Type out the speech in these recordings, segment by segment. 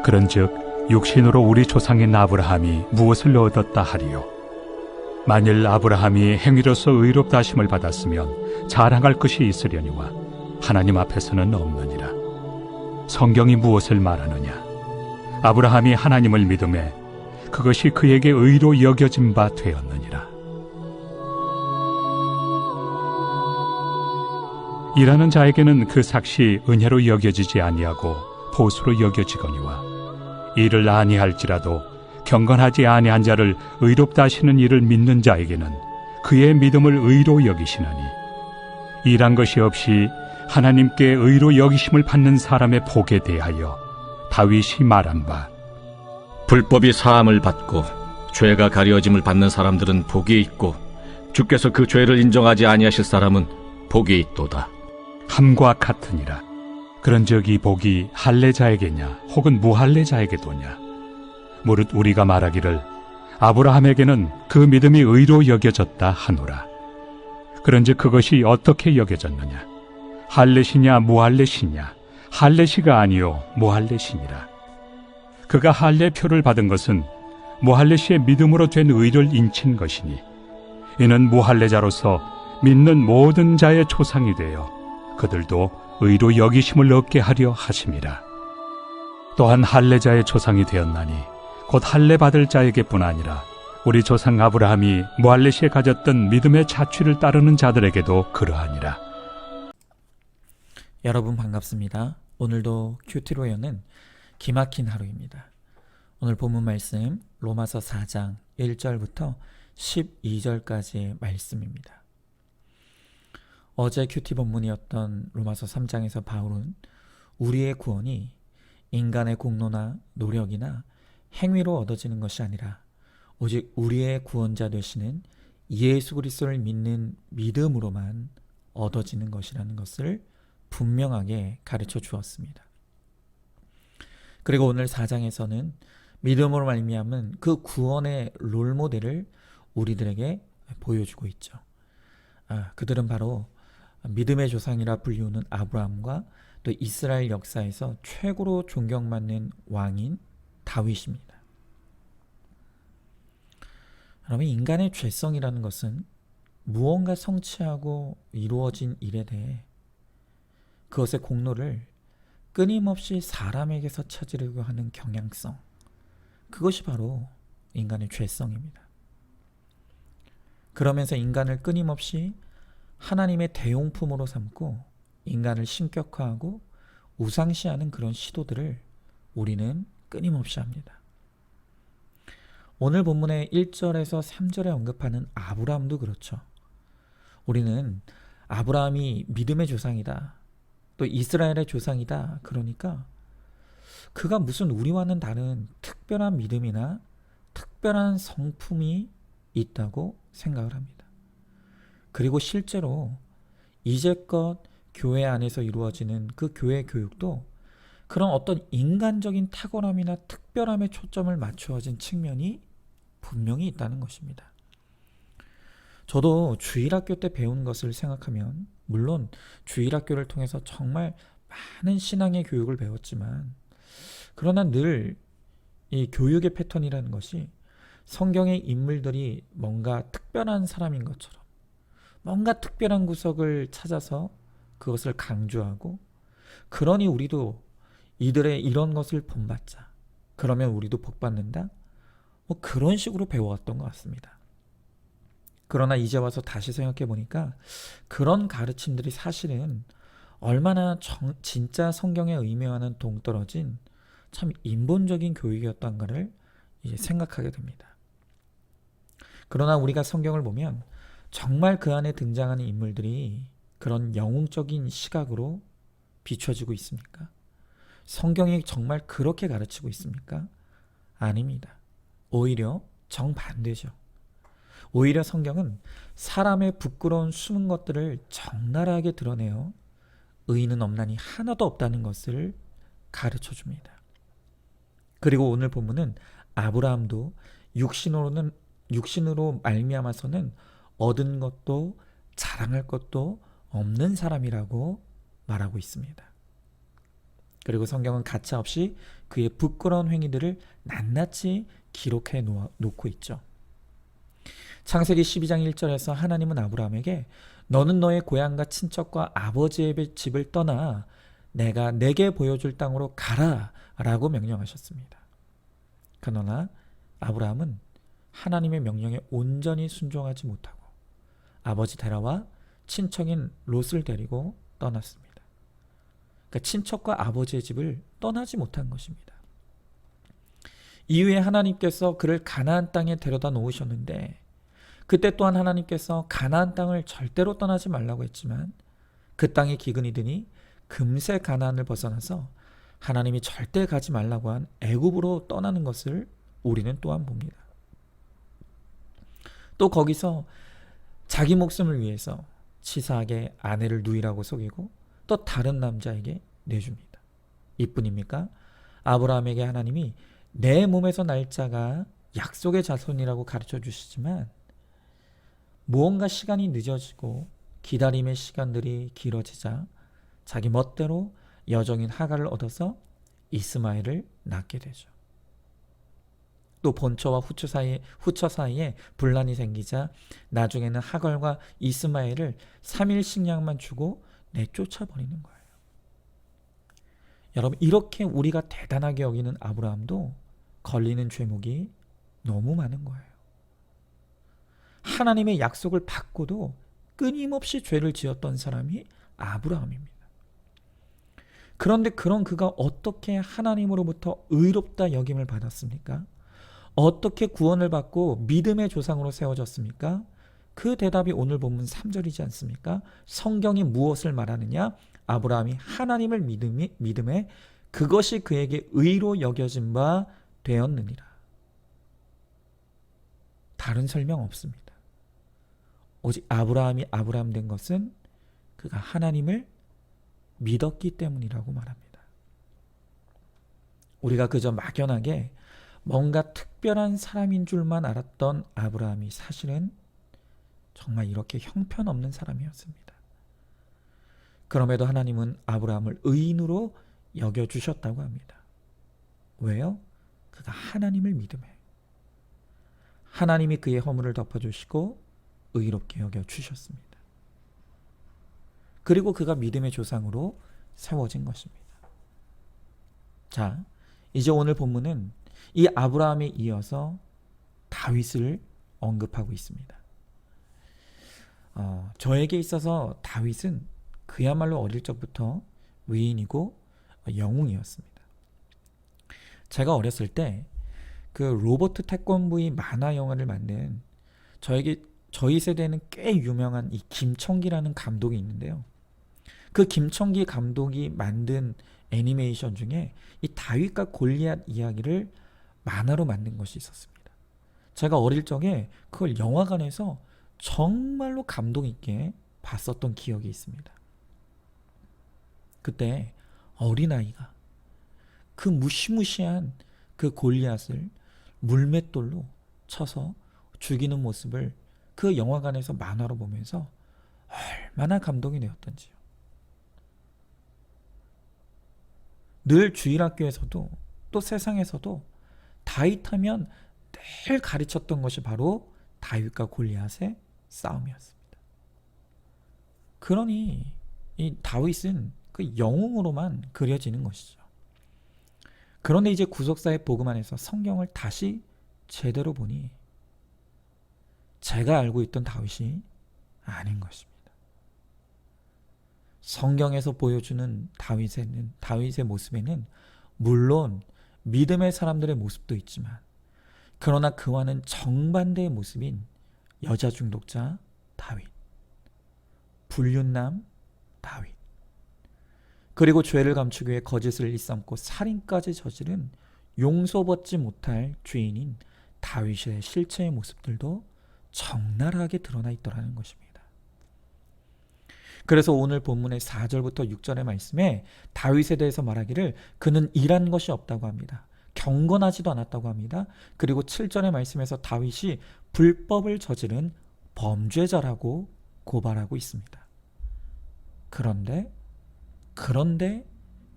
그런즉 육신으로 우리 조상인 아브라함이 무엇을 얻었다 하리요? 만일 아브라함이 행위로서 의롭다 하심을 받았으면 자랑할 것이 있으려니와 하나님 앞에서는 없느니라. 성경이 무엇을 말하느냐? 아브라함이 하나님을 믿음에 그것이 그에게 의로 여겨진 바 되었느니라. 일하는 자에게는 그 삭시 은혜로 여겨지지 아니하고 보수로 여겨지거니와 일을 아니할지라도 경건하지 아니한 자를 의롭다 하시는 일을 믿는 자에게는 그의 믿음을 의로 여기시나니 일한 것이 없이 하나님께 의로 여기심을 받는 사람의 복에 대하여 다윗이 말한 바 불법이 사함을 받고 죄가 가려짐을 받는 사람들은 복이 있고 주께서 그 죄를 인정하지 아니하실 사람은 복이 있도다 함과 같으니라. 그런즉 이 복이 할례자에게냐 혹은 무할례자에게도냐? 무릇 우리가 말하기를 아브라함에게는 그 믿음이 의로 여겨졌다 하노라. 그런즉 그것이 어떻게 여겨졌느냐? 할례시냐 무할례시냐? 할례시가 아니요 무할례시니라. 그가 할례표를 받은 것은 무할례시의 믿음으로 된 의를 인친 것이니 이는 무할례자로서 믿는 모든 자의 초상이 되어 그들도 의로 여기심을 얻게 하려 하심이라. 또한 할례자의 초상이 되었나니 곧 할례 받을 자에게뿐 아니라 우리 조상 아브라함이 무할례시에 가졌던 믿음의 자취를 따르는 자들에게도 그러하니라. 여러분 반갑습니다. 오늘도 큐티로 여는 기막힌 하루입니다. 오늘 본문 말씀 로마서 4장 1절부터 12절까지의 말씀입니다. 어제 큐티 본문이었던 로마서 3장에서 바울은 우리의 구원이 인간의 공로나 노력이나 행위로 얻어지는 것이 아니라 오직 우리의 구원자 되시는 예수 그리스도를 믿는 믿음으로만 얻어지는 것이라는 것을 분명하게 가르쳐 주었습니다. 그리고 오늘 4장에서는 믿음으로 말미암은 그 구원의 롤모델을 우리들에게 보여주고 있죠. 그들은 바로 믿음의 조상이라 불리우는 아브라함과 또 이스라엘 역사에서 최고로 존경받는 왕인 다윗입니다. 여러분, 인간의 죄성이라는 것은 무언가 성취하고 이루어진 일에 대해 그것의 공로를 끊임없이 사람에게서 찾으려고 하는 경향성, 그것이 바로 인간의 죄성입니다. 그러면서 인간을 끊임없이 하나님의 대용품으로 삼고 인간을 신격화하고 우상시하는 그런 시도들을 우리는 끊임없이 합니다. 오늘 본문의 1절에서 3절에 언급하는 아브라함도 그렇죠. 우리는 아브라함이 믿음의 조상이다, 또 이스라엘의 조상이다, 그러니까 그가 무슨 우리와는 다른 특별한 믿음이나 특별한 성품이 있다고 생각을 합니다. 그리고 실제로 이제껏 교회 안에서 이루어지는 그 교회 교육도 그런 어떤 인간적인 탁월함이나 특별함에 초점을 맞추어진 측면이 분명히 있다는 것입니다. 저도 주일학교 때 배운 것을 생각하면, 물론 주일학교를 통해서 정말 많은 신앙의 교육을 배웠지만, 그러나 늘 이 교육의 패턴이라는 것이 성경의 인물들이 뭔가 특별한 사람인 것처럼 뭔가 특별한 구석을 찾아서 그것을 강조하고, 그러니 우리도 이들의 이런 것을 본받자, 그러면 우리도 복받는다, 그런 식으로 배워왔던 것 같습니다. 그러나 이제 와서 다시 생각해 보니까 그런 가르침들이 사실은 얼마나 진짜 성경의 의미와는 동떨어진 참 인본적인 교육이었던가를 이제 생각하게 됩니다. 그러나 우리가 성경을 보면 정말 그 안에 등장하는 인물들이 그런 영웅적인 시각으로 비춰지고 있습니까? 성경이 정말 그렇게 가르치고 있습니까? 아닙니다. 오히려 정반대죠. 오히려 성경은 사람의 부끄러운 숨은 것들을 적나라하게 드러내어 의인은 없나니 하나도 없다는 것을 가르쳐 줍니다. 그리고 오늘 본문은 아브라함도 육신으로 말미암아서는 얻은 것도 자랑할 것도 없는 사람이라고 말하고 있습니다. 그리고 성경은 가차없이 그의 부끄러운 행위들을 낱낱이 기록해 놓고 있죠. 창세기 12장 1절에서 하나님은 아브라함에게 너는 너의 고향과 친척과 아버지의 집을 떠나 내가 내게 보여줄 땅으로 가라 라고 명령하셨습니다. 그러나 아브라함은 하나님의 명령에 온전히 순종하지 못하고 아버지 데라와 친척인 롯을 데리고 떠났습니다. 그러니까 친척과 아버지의 집을 떠나지 못한 것입니다. 이후에 하나님께서 그를 가나안 땅에 데려다 놓으셨는데 그때 또한 하나님께서 가나안 땅을 절대로 떠나지 말라고 했지만 그 땅에 기근이 드니 금세 가나안을 벗어나서 하나님이 절대 가지 말라고 한 애굽으로 떠나는 것을 우리는 또한 봅니다. 또 거기서 자기 목숨을 위해서 치사하게 아내를 누이라고 속이고 또 다른 남자에게 내줍니다. 이뿐입니까? 아브라함에게 하나님이 내 몸에서 날 자가 약속의 자손이라고 가르쳐 주시지만 무언가 시간이 늦어지고 기다림의 시간들이 길어지자 자기 멋대로 여종인 하갈을 얻어서 이스마엘을 낳게 되죠. 또 본처와 후처 사이에 분란이 생기자 나중에는 하갈과 이스마엘을 3일 식량만 주고 내쫓아 버리는 거예요. 여러분, 이렇게 우리가 대단하게 여기는 아브라함도 걸리는 죄목이 너무 많은 거예요. 하나님의 약속을 받고도 끊임없이 죄를 지었던 사람이 아브라함입니다. 그런데 그런 그가 어떻게 하나님으로부터 의롭다 여김을 받았습니까? 어떻게 구원을 받고 믿음의 조상으로 세워졌습니까? 그 대답이 오늘 본문 3절이지 않습니까? 성경이 무엇을 말하느냐? 아브라함이 하나님을 믿음에 그것이 그에게 의로 여겨진 바 되었느니라. 다른 설명 없습니다. 오직 아브라함이 아브라함 된 것은 그가 하나님을 믿었기 때문이라고 말합니다. 우리가 그저 막연하게 뭔가 특별한 사람인 줄만 알았던 아브라함이 사실은 정말 이렇게 형편없는 사람이었습니다. 그럼에도 하나님은 아브라함을 의인으로 여겨주셨다고 합니다. 왜요? 그가 하나님을 믿음에 하나님이 그의 허물을 덮어주시고 의롭게 여겨주셨습니다. 그리고 그가 믿음의 조상으로 세워진 것입니다. 자, 이제 오늘 본문은 이 아브라함에 이어서 다윗을 언급하고 있습니다. 저에게 있어서 다윗은 그야말로 어릴 적부터 위인이고 영웅이었습니다. 제가 어렸을 때 그 로버트 태권브이 만화 영화를 만든 저희 세대는 꽤 유명한 이 김청기라는 감독이 있는데요. 그 김청기 감독이 만든 애니메이션 중에 이 다윗과 골리앗 이야기를 만화로 만든 것이 있었습니다. 제가 어릴 적에 그걸 영화관에서 정말로 감동 있게 봤었던 기억이 있습니다. 그때 어린아이가 그 무시무시한 그 골리앗을 물맷돌로 쳐서 죽이는 모습을 그 영화관에서 만화로 보면서 얼마나 감동이 되었던지요. 늘 주일학교에서도 또 세상에서도 다윗하면 늘 가르쳤던 것이 바로 다윗과 골리앗의 싸움이었습니다. 그러니 이 다윗은 그 영웅으로만 그려지는 것이죠. 그런데 이제 구속사의 복음 안에서 성경을 다시 제대로 보니 제가 알고 있던 다윗이 아닌 것입니다. 성경에서 보여주는 다윗의 모습에는 물론 믿음의 사람들의 모습도 있지만 그러나 그와는 정반대의 모습인 여자 중독자 다윗, 불륜남 다윗, 그리고 죄를 감추기 위해 거짓을 일삼고 살인까지 저지른 용서받지 못할 죄인인 다윗의 실체의 모습들도 적나라하게 드러나 있더라는 것입니다. 그래서 오늘 본문의 4절부터 6절의 말씀에 다윗에 대해서 말하기를 그는 일한 것이 없다고 합니다. 경건하지도 않았다고 합니다. 그리고 7절의 말씀에서 다윗이 불법을 저지른 범죄자라고 고발하고 있습니다. 그런데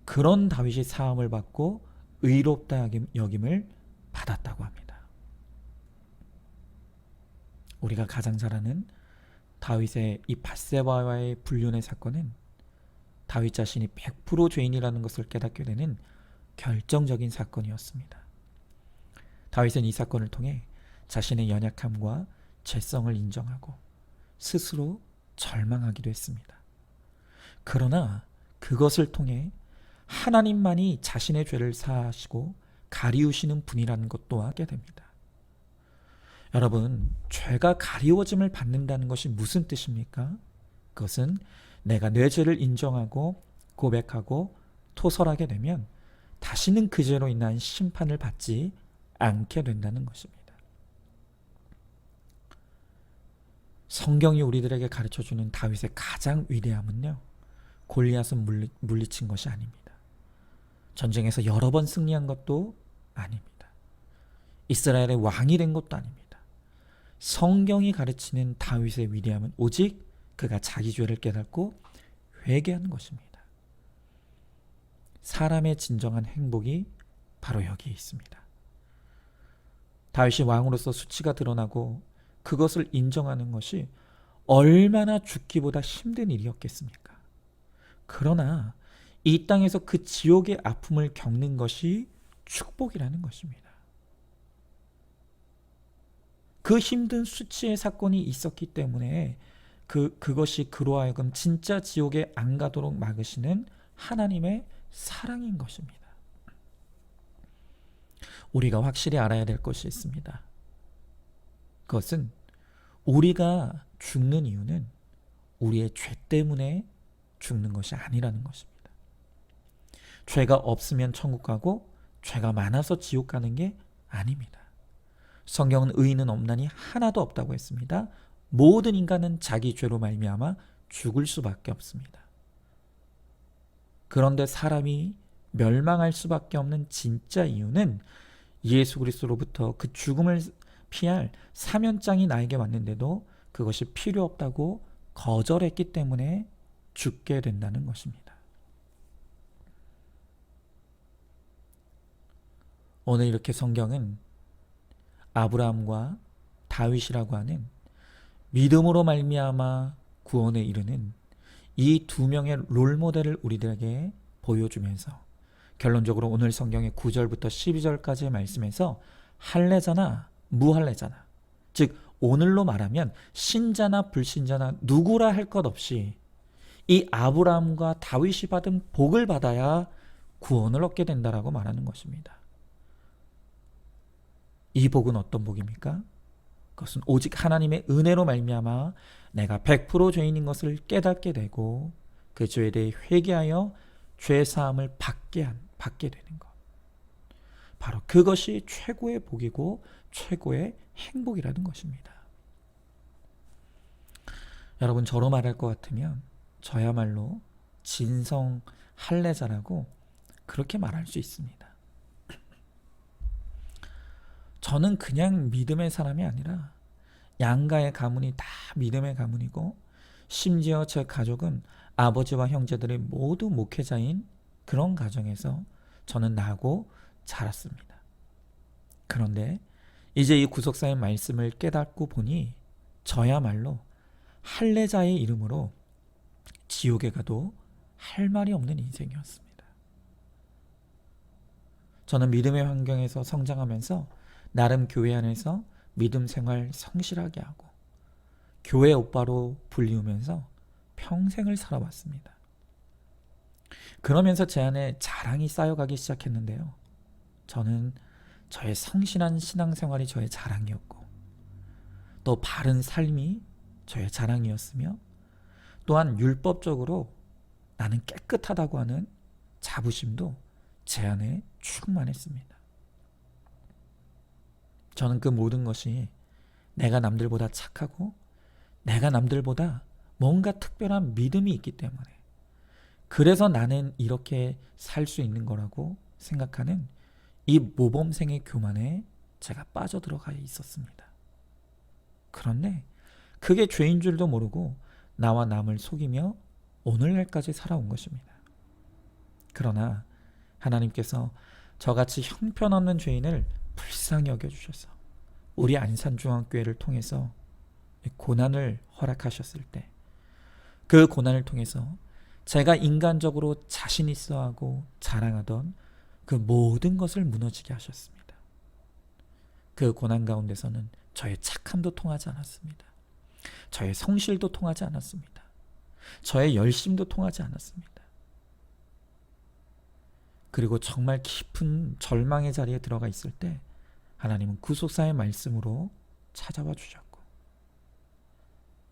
그런 다윗이 사함을 받고 의롭다 여김을 받았다고 합니다. 우리가 가장 잘 아는 다윗의 이 밧세바와의 불륜의 사건은 다윗 자신이 100% 죄인이라는 것을 깨닫게 되는 결정적인 사건이었습니다. 다윗은 이 사건을 통해 자신의 연약함과 죄성을 인정하고 스스로 절망하기도 했습니다. 그러나 그것을 통해 하나님만이 자신의 죄를 사하시고 가리우시는 분이라는 것도 알게 됩니다. 여러분, 죄가 가리워짐을 받는다는 것이 무슨 뜻입니까? 그것은 내가 내 죄를 인정하고 고백하고 토설하게 되면 다시는 그 죄로 인한 심판을 받지 않게 된다는 것입니다. 성경이 우리들에게 가르쳐주는 다윗의 가장 위대함은요, 골리앗은 물리친 것이 아닙니다. 전쟁에서 여러 번 승리한 것도 아닙니다. 이스라엘의 왕이 된 것도 아닙니다. 성경이 가르치는 다윗의 위대함은 오직 그가 자기 죄를 깨닫고 회개하는 것입니다. 사람의 진정한 행복이 바로 여기에 있습니다. 다윗이 왕으로서 수치가 드러나고 그것을 인정하는 것이 얼마나 죽기보다 힘든 일이었겠습니까? 그러나 이 땅에서 그 지옥의 아픔을 겪는 것이 축복이라는 것입니다. 그 힘든 수치의 사건이 있었기 때문에 그것이 그로 하여금 진짜 지옥에 안 가도록 막으시는 하나님의 사랑인 것입니다. 우리가 확실히 알아야 될 것이 있습니다. 그것은 우리가 죽는 이유는 우리의 죄 때문에 죽는 것이 아니라는 것입니다. 죄가 없으면 천국 가고 죄가 많아서 지옥 가는 게 아닙니다. 성경은 의인은 없나니 하나도 없다고 했습니다. 모든 인간은 자기 죄로 말미암아 죽을 수밖에 없습니다. 그런데 사람이 멸망할 수밖에 없는 진짜 이유는 예수 그리스도로부터 그 죽음을 피할 사면장이 나에게 왔는데도 그것이 필요 없다고 거절했기 때문에 죽게 된다는 것입니다. 오늘 이렇게 성경은 아브라함과 다윗이라고 하는 믿음으로 말미암아 구원에 이르는 이 두 명의 롤모델을 우리들에게 보여주면서 결론적으로 오늘 성경의 9절부터 12절까지의 말씀에서 할례자나 무할례자나, 즉 오늘로 말하면 신자나 불신자나 누구라 할 것 없이 이 아브라함과 다윗이 받은 복을 받아야 구원을 얻게 된다라고 말하는 것입니다. 이 복은 어떤 복입니까? 그것은 오직 하나님의 은혜로 말미암아 내가 100% 죄인인 것을 깨닫게 되고 그 죄에 대해 회개하여 죄 사함을 받게 되는 것. 바로 그것이 최고의 복이고 최고의 행복이라는 것입니다. 여러분, 저로 말할 것 같으면 저야말로 진성 할례자라고 그렇게 말할 수 있습니다. 저는 그냥 믿음의 사람이 아니라 양가의 가문이 다 믿음의 가문이고 심지어 제 가족은 아버지와 형제들이 모두 목회자인 그런 가정에서 저는 나고 자랐습니다. 그런데 이제 이 구속사의 말씀을 깨닫고 보니 저야말로 할례자의 이름으로 지옥에 가도 할 말이 없는 인생이었습니다. 저는 믿음의 환경에서 성장하면서 나름 교회 안에서 믿음 생활 성실하게 하고 교회 오빠로 불리우면서 평생을 살아왔습니다. 그러면서 제 안에 자랑이 쌓여가기 시작했는데요. 저는 저의 성실한 신앙생활이 저의 자랑이었고 또 바른 삶이 저의 자랑이었으며 또한 율법적으로 나는 깨끗하다고 하는 자부심도 제 안에 충만했습니다. 저는 그 모든 것이 내가 남들보다 착하고 내가 남들보다 뭔가 특별한 믿음이 있기 때문에 그래서 나는 이렇게 살 수 있는 거라고 생각하는 이 모범생의 교만에 제가 빠져들어가 있었습니다. 그런데 그게 죄인 줄도 모르고 나와 남을 속이며 오늘날까지 살아온 것입니다. 그러나 하나님께서 저같이 형편없는 죄인을 불쌍히 여겨주셔서 우리 안산중앙교회를 통해서 고난을 허락하셨을 때, 그 고난을 통해서 제가 인간적으로 자신 있어 하고 자랑하던 그 모든 것을 무너지게 하셨습니다. 그 고난 가운데서는 저의 착함도 통하지 않았습니다. 저의 성실도 통하지 않았습니다. 저의 열심도 통하지 않았습니다. 그리고 정말 깊은 절망의 자리에 들어가 있을 때 하나님은 구속사의 말씀으로 찾아와 주셨고,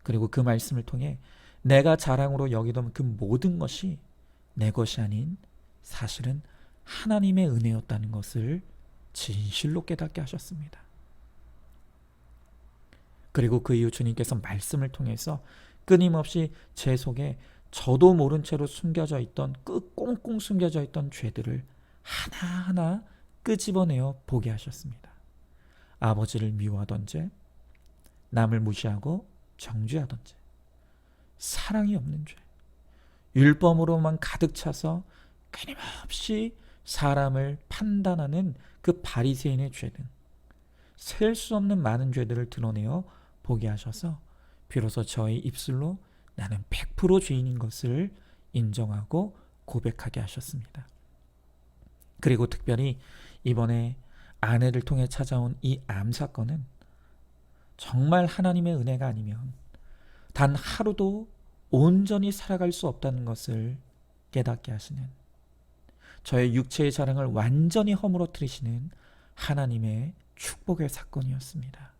그리고 그 말씀을 통해 내가 자랑으로 여기던 그 모든 것이 내 것이 아닌 사실은 하나님의 은혜였다는 것을 진실로 깨닫게 하셨습니다. 그리고 그 이후 주님께서 말씀을 통해서 끊임없이 제 속에 저도 모른 채로 숨겨져 있던, 꽁꽁 숨겨져 있던 죄들을 하나하나 끄집어내어 보게 하셨습니다. 아버지를 미워하던 죄, 남을 무시하고 정죄하던 죄, 사랑이 없는 죄, 율법으로만 가득 차서 끊임없이 사람을 판단하는 그 바리새인의 죄 등 셀 수 없는 많은 죄들을 드러내어 보게 하셔서 비로소 저의 입술로 나는 100% 죄인인 것을 인정하고 고백하게 하셨습니다. 그리고 특별히 이번에 아내를 통해 찾아온 이 암 사건은 정말 하나님의 은혜가 아니면 단 하루도 온전히 살아갈 수 없다는 것을 깨닫게 하시는, 저의 육체의 자랑을 완전히 허물어뜨리시는 하나님의 축복의 사건이었습니다.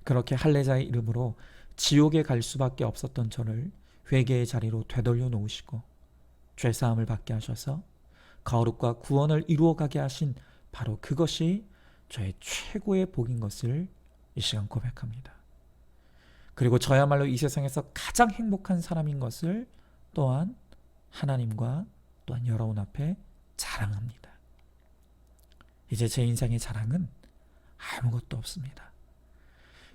그렇게 할례자의 이름으로 지옥에 갈 수밖에 없었던 저를 회개의 자리로 되돌려 놓으시고 죄사함을 받게 하셔서 거룩과 구원을 이루어가게 하신 바로 그것이 저의 최고의 복인 것을 이 시간 고백합니다. 그리고 저야말로 이 세상에서 가장 행복한 사람인 것을 또한 하나님과 또한 여러분 앞에 자랑합니다. 이제 제 인생의 자랑은 아무것도 없습니다.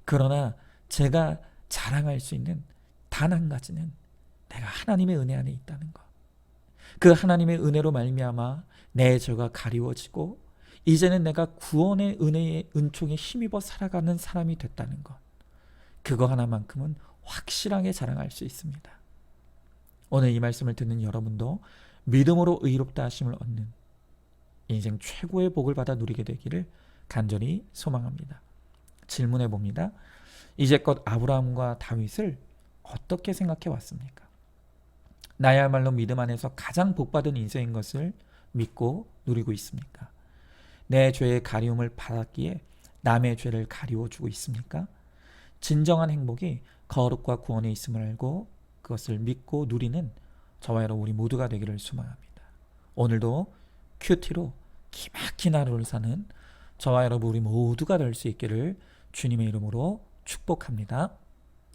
그러나 제가 자랑할 수 있는 단 한 가지는 내가 하나님의 은혜 안에 있다는 것. 그 하나님의 은혜로 말미암아 내 죄가 가리워지고 이제는 내가 구원의 은혜의 은총에 힘입어 살아가는 사람이 됐다는 것. 그거 하나만큼은 확실하게 자랑할 수 있습니다. 오늘 이 말씀을 듣는 여러분도 믿음으로 의롭다 하심을 얻는 인생 최고의 복을 받아 누리게 되기를 간절히 소망합니다. 질문해 봅니다. 이제껏 아브라함과 다윗을 어떻게 생각해 왔습니까? 나야말로 믿음 안에서 가장 복받은 인생인 것을 믿고 누리고 있습니까? 내 죄의 가리움을 받았기에 남의 죄를 가리워주고 있습니까? 진정한 행복이 거룩과 구원에 있음을 알고 그것을 믿고 누리는 저와 여러분 우리 모두가 되기를 소망합니다. 오늘도 큐티로 기막힌 하루를 사는 저와 여러분 우리 모두가 될 수 있기를 주님의 이름으로 축복합니다.